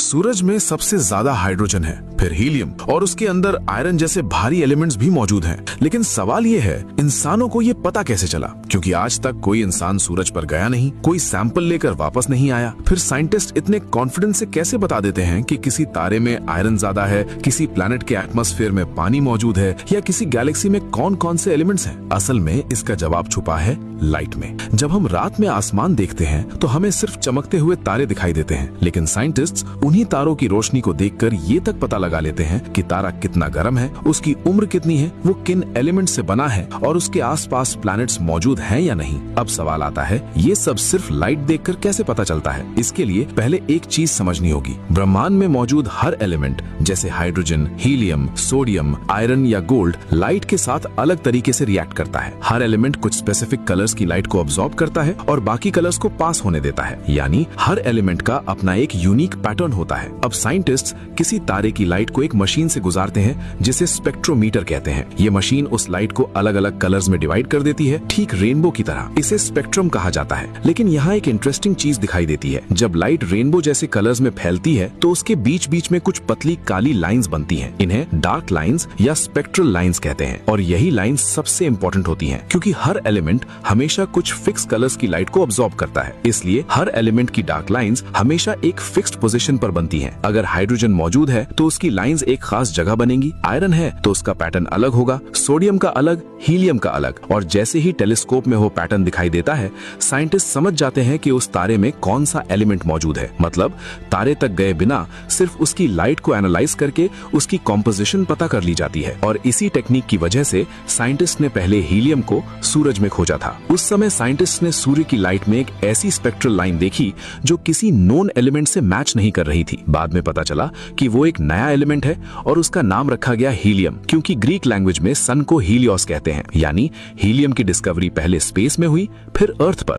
सूरज में सबसे ज्यादा हाइड्रोजन है, फिर हीलियम और उसके अंदर आयरन जैसे भारी एलिमेंट्स भी मौजूद हैं। लेकिन सवाल ये है, इंसानों को ये पता कैसे चला? क्योंकि आज तक कोई इंसान सूरज पर गया नहीं, कोई सैंपल लेकर वापस नहीं आया। फिर साइंटिस्ट इतने कॉन्फिडेंस से कैसे बता देते हैं कि किसी तारे में आयरन ज्यादा है, किसी प्लैनेट के एटमॉस्फेयर में पानी मौजूद है, या किसी गैलेक्सी में कौन कौन से एलिमेंट्स हैं? असल में इसका जवाब छुपा है लाइट में। जब हम रात में आसमान देखते हैं तो हमें सिर्फ चमकते हुए तारे दिखाई देते हैं, लेकिन साइंटिस्ट्स उन्हीं तारों की रोशनी को देखकर ये तक पता लगा लेते हैं कि तारा कितना गर्म है, उसकी उम्र कितनी है, वो किन एलिमेंट से बना है और उसके आसपास प्लैनेट्स मौजूद हैं या नहीं। अब सवाल आता है, ये सब सिर्फ लाइट देखकर कैसे पता चलता है? इसके लिए पहले एक चीज समझनी होगी। ब्रह्मांड में मौजूद हर एलिमेंट जैसे हाइड्रोजन, हीलियम, सोडियम, आयरन या गोल्ड लाइट के साथ अलग तरीके से रिएक्ट करता है। हर एलिमेंट कुछ स्पेसिफिक कलर्स की लाइट को अब्सॉर्ब करता है और बाकी कलर्स को पास होने देता है, यानी हर एलिमेंट का अपना एक यूनिक पैटर्न होता है। अब साइंटिस्ट्स किसी तारे की लाइट को एक मशीन से गुजारते हैं जिसे स्पेक्ट्रोमीटर कहते हैं। ये मशीन उस लाइट को अलग अलग कलर्स में डिवाइड कर देती है, ठीक रेनबो की तरह। इसे स्पेक्ट्रम कहा जाता है। लेकिन यहाँ एक इंटरेस्टिंग चीज दिखाई देती है। जब लाइट रेनबो जैसे कलर्स में फैलती है तो उसके बीच बीच में कुछ पतली काली लाइंस बनती हैं। इन्हें डार्क लाइंस या स्पेक्ट्रल लाइंस कहते हैं और यही लाइंस सबसे इंपॉर्टेंट होती हैं, क्योंकि हर एलिमेंट हमेशा कुछ फिक्स कलर्स की लाइट को अब्सॉर्ब करता है। इसलिए हर एलिमेंट की डार्क लाइंस हमेशा एक फिक्स्ड पोजीशन पर बनती हैं। अगर हाइड्रोजन मौजूद है तो उसकी लाइंस एक खास जगह बनेंगी, आयरन है तो उसका पैटर्न अलग होगा, सोडियम का अलग, हीलियम का अलग। और जैसे ही टेलीस्कोप में वो पैटर्न दिखाई देता है, साइंटिस्ट समझ जाते हैं कि उस तारे में कौन सा एलिमेंट मौजूद है। मतलब तारे तक गए बिना सिर्फ उसकी लाइट को एनालाइज करके उसकी कॉम्पोजिशन पता कर ली जाती है। और इसी टेक्निक की वजह से साइंटिस्ट ने पहले हीलियम को सूरज में खोजा था। उस समय साइंटिस्ट ने सूर्य की लाइट में एक ऐसी स्पेक्ट्रल लाइन देखी जो किसी नोन एलिमेंट से मैच नहीं कर रही थी। बाद में पता चला कि वो एक नया एलिमेंट है और उसका नाम रखा गया हीलियम, क्योंकि ग्रीक लैंग्वेज में सन को हीलियोस कहते हैं। यानी हीलियम की डिस्कवरी पहले स्पेस में हुई, फिर अर्थ पर।